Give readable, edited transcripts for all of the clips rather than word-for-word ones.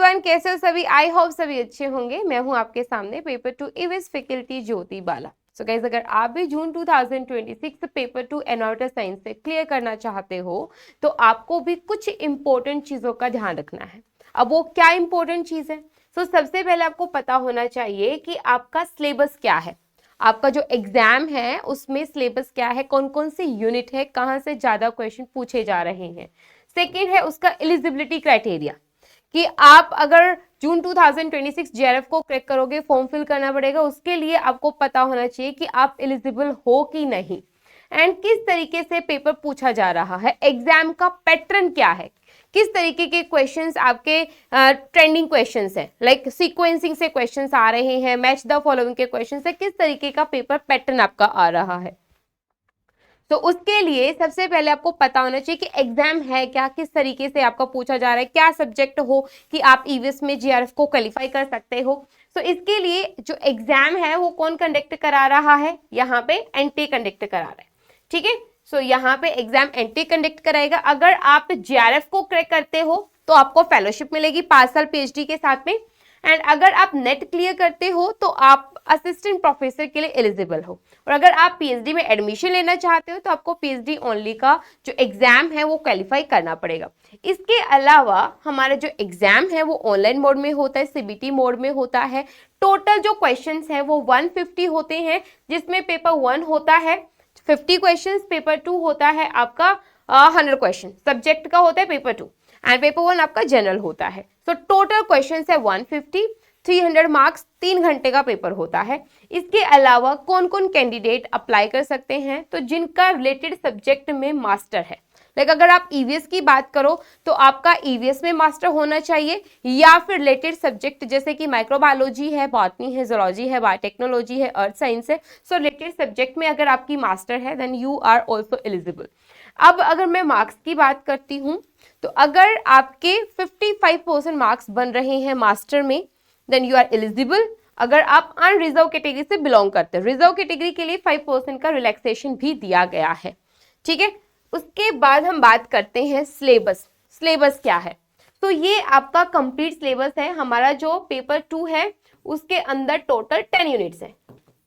Everyone, कैसे हो सभी? आई होप सभी अच्छे होंगे। मैं हूं आपके सामने पेपर 2 ईवीएस फैकल्टी ज्योति बाला। सो गाइस, अगर आप भी जून 2026 पेपर 2 एनवायरमेंटल साइंस से क्लियर करना चाहते हो तो आपको भी कुछ इंपॉर्टेंट चीजों का ध्यान रखना है। अब वो क्या इंपॉर्टेंट चीज है? सबसे पहले आपको पता होना चाहिए कि आपका सिलेबस क्या है, आपका जो एग्जाम है उसमें सिलेबस क्या है, कौन कौन से यूनिट है, कहाँ से ज्यादा क्वेश्चन पूछे जा रहे हैं। सेकेंड है उसका एलिजिबिलिटी क्राइटेरिया, कि आप अगर जून 2026 जेआरएफ को क्रैक करोगे, फॉर्म फिल करना पड़ेगा, उसके लिए आपको पता होना चाहिए कि आप एलिजिबल हो कि नहीं, एंड किस तरीके से पेपर पूछा जा रहा है, एग्जाम का पैटर्न क्या है, किस तरीके के क्वेश्चंस आपके ट्रेंडिंग क्वेश्चंस है, लाइक सीक्वेंसिंग से क्वेश्चंस आ रहे हैं, मैच द फॉलोइंग के क्वेश्चंस है, किस तरीके का पेपर पैटर्न आपका आ रहा है। तो उसके लिए सबसे पहले आपको पता होना चाहिए कि एग्जाम है क्या, किस तरीके से आपका पूछा जा रहा है, क्या सब्जेक्ट हो कि आप ईवीएस में जीआरएफ को क्वालिफाई कर सकते हो। तो इसके लिए जो एग्जाम है वो कौन कंडक्ट करा रहा है, यहाँ पे एनटीए कंडक्ट करा रहा है। ठीक है, सो यहाँ पे एग्जाम एनटीए कंडक्ट कराएगा। अगर आप जीआरएफ को क्रैक करते हो तो आपको फेलोशिप मिलेगी 5 साल पीएचडी के साथ में, एंड अगर आप नेट क्लियर करते हो तो आप असिस्टेंट प्रोफेसर के लिए एलिजिबल हो, और अगर आप पीएचडी में एडमिशन लेना चाहते हो तो आपको पीएचडी ओनली का जो एग्जाम है वो क्वालिफाई करना पड़ेगा। इसके अलावा हमारा जो एग्जाम है वो ऑनलाइन मोड में होता है, सीबीटी मोड में होता है। टोटल जो क्वेश्चंस है वो 150 होते हैं, जिसमें पेपर 1 होता है 50 क्वेश्चंस, पेपर 2 होता है आपका 100 क्वेश्चन, सब्जेक्ट का होता है पेपर 2, एंड पेपर 1 आपका जनरल होता है। तो टोटल क्वेश्चंस है 150, 300 मार्क्स, 3 घंटे का पेपर होता है। इसके अलावा कौन कौन कैंडिडेट अप्लाई कर सकते हैं, तो जिनका रिलेटेड सब्जेक्ट में मास्टर है, लाइक अगर आप ईवीएस की बात करो तो आपका ईवीएस में मास्टर होना चाहिए, या फिर रिलेटेड सब्जेक्ट जैसे कि माइक्रोबायोलॉजी है, बॉटनी है, जूलॉजी है, बायोटेक्नोलॉजी है, अर्थ साइंस है, सो रिलेटेड सब्जेक्ट में अगर आपकी मास्टर है then you are also eligible. अब अगर मैं मार्क्स की बात करती हूँ तो अगर आपके 55% मार्क्स बन रहे हैं मास्टर में देन यू आर एलिजिबल। अगर आप अनरिजर्व कैटेगरी से बिलोंग करते हैं, रिजर्व कैटेगरी के लिए 5% का रिलैक्सेशन भी दिया गया है। ठीक है, उसके बाद हम बात करते हैं सिलेबस। सिलेबस क्या है? तो ये आपका कंप्लीट सिलेबस है। हमारा जो पेपर 2 है उसके अंदर टोटल 10 यूनिट्स है।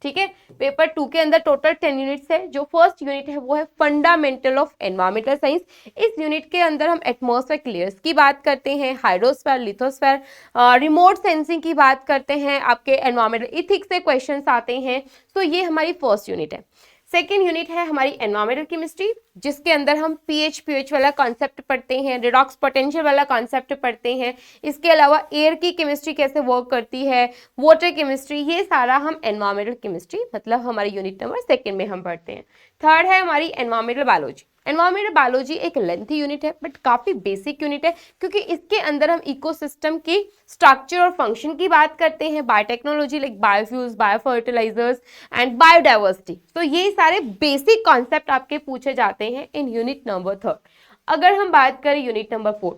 ठीक है, पेपर 2 के अंदर टोटल 10 यूनिट्स है। जो फर्स्ट यूनिट है वो है फंडामेंटल ऑफ एनवायरमेंटल साइंस। इस यूनिट के अंदर हम एटमॉस्फेयर लेयर्स की बात करते हैं, हाइड्रोस्फीयर, लिथोस्फीयर, रिमोट सेंसिंग की बात करते हैं, आपके एनवायरमेंटल इथिक्स से क्वेश्चंस आते हैं। तो ये हमारी फर्स्ट यूनिट है। सेकेंड यूनिट है हमारी एनवायरमेंटल केमिस्ट्री, जिसके अंदर हम पीएच वाला कॉन्सेप्ट पढ़ते हैं, रिडॉक्स पोटेंशियल वाला कॉन्सेप्ट पढ़ते हैं। इसके अलावा एयर की केमिस्ट्री कैसे वर्क करती है, वाटर केमिस्ट्री, ये सारा हम एनवायरमेंटल केमिस्ट्री मतलब हमारी यूनिट नंबर 2 में हम पढ़ते हैं। थर्ड है हमारी एनवायरमेंटल बायोलॉजी। एनवायरमेंटल बायोलॉजी एक लेंथी यूनिट है बट काफी बेसिक यूनिट है, क्योंकि इसके अंदर हम इकोसिस्टम की स्ट्रक्चर और फंक्शन की बात करते हैं, biotechnology like biofuels, biofertilisers and biodiversity. तो ये सारे बेसिक कॉन्सेप्ट आपके पूछे जाते हैं इन यूनिट नंबर 3। अगर हम बात करें यूनिट नंबर 4,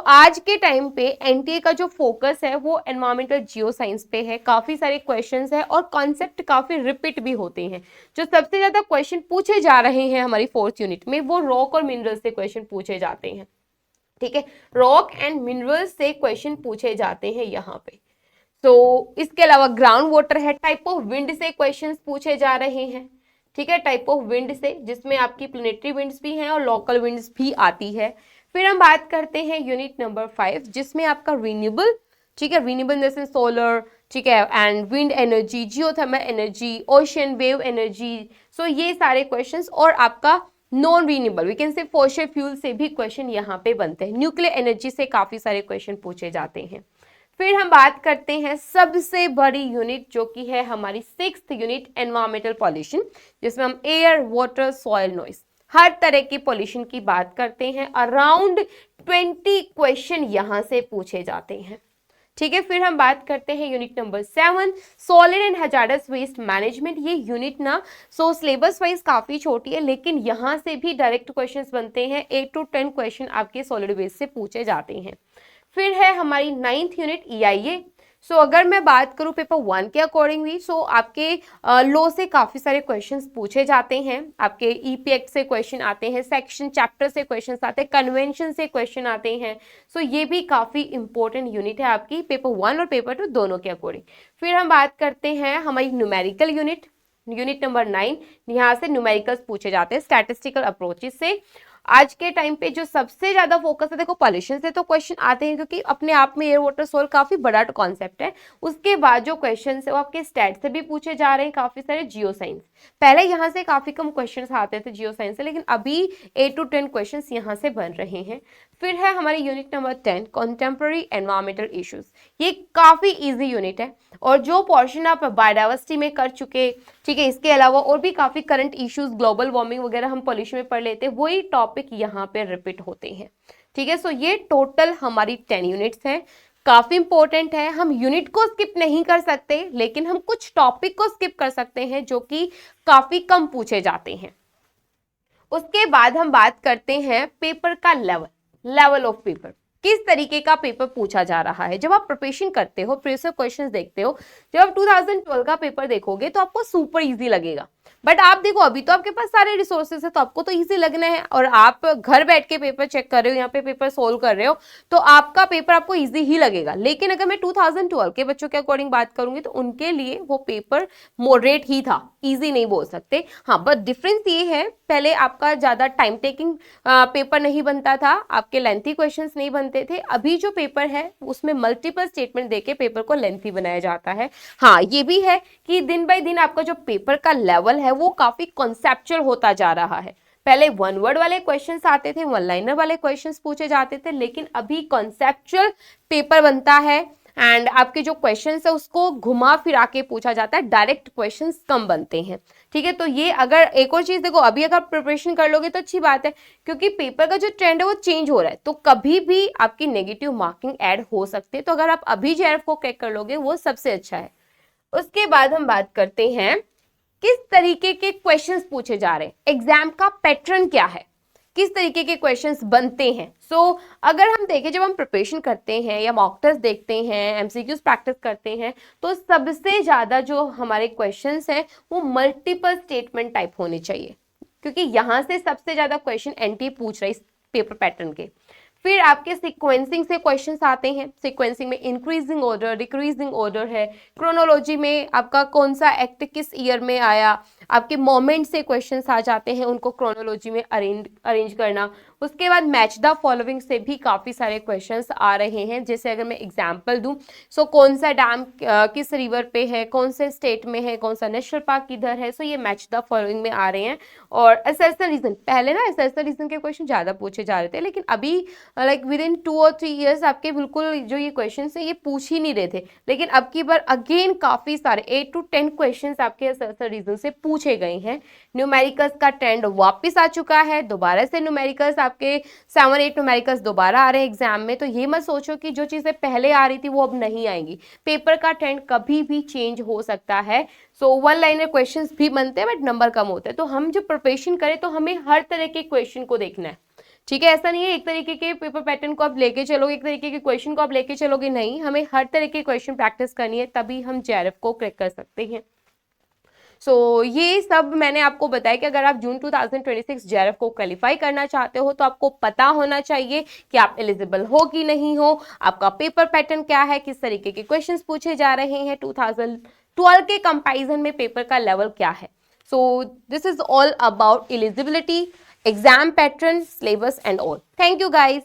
आज के टाइम पे एनटीए का जो फोकस है वो एनवायरमेंटल जियो साइंस पे है। काफी सारे क्वेश्चंस है और कॉन्सेप्ट काफी रिपीट भी होते हैं। जो सबसे ज्यादा क्वेश्चन पूछे जा रहे हैं हमारी 4th यूनिट में वो रॉक और मिनरल से क्वेश्चन पूछे जाते हैं। ठीक है, रॉक एंड मिनरल से क्वेश्चन पूछे जाते हैं यहाँ पे। तो इसके अलावा ग्राउंड वाटर है, टाइप ऑफ विंड से क्वेश्चन पूछे जा रहे हैं। ठीक है, टाइप ऑफ विंड से, जिसमें आपकी प्लेनेटरी विंड्स भी हैं और लोकल विंड्स भी आती है। फिर हम बात करते हैं यूनिट नंबर 5, जिसमें आपका रिन्यूएबल, ठीक है, रिन्यूएबल जैसे सोलर, ठीक है, and wind energy, geothermal energy, ocean wave energy, so ये सारे क्वेश्चंस, और आपका non renewable we can say fossil fuel से भी क्वेश्चन यहाँ पे बनते हैं। न्यूक्लियर एनर्जी से काफी सारे क्वेश्चन पूछे जाते हैं। फिर हम बात करते हैं सबसे बड़ी यूनिट जो कि है हमारी 6th यूनिट एनवायरमेंटल पॉल्यूशन, जिसमें हम एयर, वाटर, सॉइल, नॉइस, हर तरह की पॉल्यूशन की बात करते हैं। अराउंड 20 क्वेश्चन यहां से पूछे जाते हैं। ठीक है, फिर हम बात करते हैं unit number 7, solid and hazardous waste management. ये यूनिट ना सिलेबस वाइज काफी छोटी है, लेकिन यहां से भी डायरेक्ट क्वेश्चंस बनते हैं। 8 to 10 क्वेश्चन आपके सॉलिड वेस्ट से पूछे जाते हैं। फिर है हमारी 9th यूनिट EIA। सो अगर मैं बात करूं पेपर 1 के अकॉर्डिंगली, सो आपके लॉ से काफी सारे क्वेश्चंस पूछे जाते हैं, आपके ईपी एक्ट से क्वेश्चन आते हैं, सेक्शन चैप्टर से क्वेश्चंस आते हैं, कन्वेंशन से क्वेश्चन आते हैं। सो ये भी काफी इंपॉर्टेंट यूनिट है आपकी पेपर 1 और पेपर 2 दोनों के अकॉर्डिंग। फिर हम बात करते हैं हमारी न्यूमेरिकल यूनिट, यूनिट नंबर 9। यहाँ से न्यूमेरिकल्स पूछे जाते हैं स्टैटिस्टिकल अप्रोचेस से। आज के टाइम पे जो सबसे ज्यादा फोकस है, देखो पॉल्यूशन से तो क्वेश्चन आते हैं क्योंकि अपने आप में एयर वाटर सोल काफी बड़ा कॉन्सेप्ट है। उसके बाद जो क्वेश्चन है वो आपके स्टैट से भी पूछे जा रहे हैं, काफी सारे जियो साइंस। पहले यहाँ से काफी कम क्वेश्चंस आते थे जियो साइंस से, लेकिन अभी 8 to 10 क्वेश्चंस यहाँ से बन रहे हैं। फिर है हमारी unit number 10 contemporary environmental issues. ये काफी इजी यूनिट है और जो पोर्शन आप बायोडाइवर्सिटी में कर चुके, ठीक है, इसके अलावा और भी काफी करंट इश्यूज, ग्लोबल वार्मिंग वगैरह हम पॉल्यूशन में पढ़ लेते हैं, वही टॉपिक यहाँ पे रिपीट होते हैं। ठीक है, सो ये टोटल हमारी 10 यूनिट्स हैं, काफी इंपॉर्टेंट है। हम यूनिट को स्किप नहीं कर सकते, लेकिन हम कुछ टॉपिक को स्किप कर सकते हैं जो कि काफी कम पूछे जाते हैं। उसके बाद हम बात करते हैं पेपर का लेवल ऑफ पेपर, किस तरीके का पेपर पूछा जा रहा है। जब आप प्रिपरेशन करते हो, प्रीवियस क्वेश्चंस देखते हो, जब आप 2012 का पेपर देखोगे तो आपको सुपर इजी लगेगा। बट आप देखो अभी तो आपके पास सारे रिसोर्सेस है, तो आपको तो इजी लगना है, और आप घर बैठ के पेपर चेक कर रहे हो, यहाँ पे पेपर सोल्व कर रहे हो, तो आपका पेपर आपको इजी ही लगेगा। लेकिन अगर मैं 2012 के बच्चों के अकॉर्डिंग बात करूंगी तो उनके लिए वो पेपर मॉडरेट ही था, इजी नहीं बोल सकते। हाँ, बट डिफरेंस ये है, पहले आपका ज्यादा टाइम टेकिंग पेपर नहीं बनता था, आपके लेंथी क्वेश्चंस नहीं बनते थे। अभी जो पेपर है उसमें मल्टीपल स्टेटमेंट देके पेपर को लेंथी बनाया जाता है। हाँ, ये भी है कि दिन बाय दिन आपका जो पेपर का लेवल है वो काफी कॉन्सेप्चुअल होता जा रहा है। पहले वन वर्ड वाले क्वेश्चंस आते थे, वन लाइनर वाले क्वेश्चंस पूछे जाते थे, लेकिन अभी कॉन्सेप्चुअल पेपर बनता है एंड आपके जो क्वेश्चंस है उसको घुमा फिरा के पूछा जाता है, डायरेक्ट क्वेश्चंस कम बनते हैं। ठीक है, तो ये अगर एक और चीज देखो, अभी अगर प्रिपरेशन कर लोगे तो अच्छी बात है, क्योंकि पेपर का जो ट्रेंड है वो चेंज हो रहा है, तो कभी भी आपकी नेगेटिव मार्किंग ऐड हो सकती है। तो अगर आप अभी जेआरएफ को क्रैक कर लोगे वो सबसे अच्छा है। उसके बाद हम बात करते हैं किस तरीके के क्वेश्चंस पूछे जा रहे हैं, एग्जाम का पैटर्न क्या है, किस तरीके के क्वेश्चंस बनते हैं। सो अगर हम देखें, जब हम प्रिपरेशन करते हैं या मॉक टेस्ट देखते हैं, एमसीक्यूज प्रैक्टिस करते हैं, तो सबसे ज्यादा जो हमारे क्वेश्चंस हैं वो मल्टीपल स्टेटमेंट टाइप होने चाहिए, क्योंकि यहां से सबसे ज्यादा क्वेश्चन एनटी पूछ रहा है इस पेपर पैटर्न के। फिर आपके सीक्वेंसिंग से क्वेश्चंस आते हैं, सीक्वेंसिंग में इंक्रीजिंग ऑर्डर, डिक्रीजिंग ऑर्डर है, क्रोनोलॉजी में आपका कौन सा एक्ट किस ईयर में आया, आपके मोमेंट से क्वेश्चंस आ जाते हैं, उनको क्रोनोलॉजी में अरेंज करना। उसके बाद मैच द फॉलोइंग से भी काफी सारे क्वेश्चंस आ रहे हैं। जैसे अगर मैं एग्जांपल दूं, सो कौन सा डैम किस रिवर पे है, कौन से स्टेट में है, कौन सा नेशनल पार्क किधर है, सो ये मैच द फॉलोइंग में आ रहे हैं। और असर्शन रीजन, पहले ना असर्शन रीजन के क्वेश्चन ज्यादा पूछे जा रहे थे, लेकिन अभी लाइक विद इन 2 और 3 ईयर्स आपके बिल्कुल जो ये क्वेश्चन है ये पूछ ही नहीं रहे थे, लेकिन अब की बार अगेन काफी सारे 8 to 10 क्वेश्चन आपके असर्शन रीजन से पूछे गए हैं। न्यूमेरिकल्स का ट्रेंड वापस आ चुका है, दोबारा से न्यूमेरिकल्स आपके 7-8 न्यूमेरिकल्स दोबारा आ रहे हैं एग्जाम में। तो ये मत सोचो कि जो चीजें पहले आ रही थी वो अब नहीं आएंगी, पेपर का ट्रेंड कभी भी चेंज हो सकता है। सो वन लाइनर क्वेश्चंस भी बनते हैं बट नंबर कम होते हैं। तो हम जो प्रिपरेशन करें तो हमें हर तरह के क्वेश्चन को देखना है। ठीक है, ऐसा नहीं है एक तरीके के पेपर पैटर्न को आप लेके चलोगे, एक तरीके के क्वेश्चन को आप लेके चलोगे, नहीं, हमें हर तरह के क्वेश्चन प्रैक्टिस करनी है, तभी हम जेआरएफ को क्रैक कर सकते हैं। सो ये सब मैंने आपको बताया कि अगर आप जून 2026 जेआरएफ को क्वालिफाई करना चाहते हो तो आपको पता होना चाहिए कि आप एलिजिबल हो कि नहीं हो, आपका पेपर पैटर्न क्या है, किस तरीके के क्वेश्चंस पूछे जा रहे हैं, 2012 के कंपैरिजन में पेपर का लेवल क्या है। So this is all about eligibility, exam pattern, syllabus and all. Thank you guys.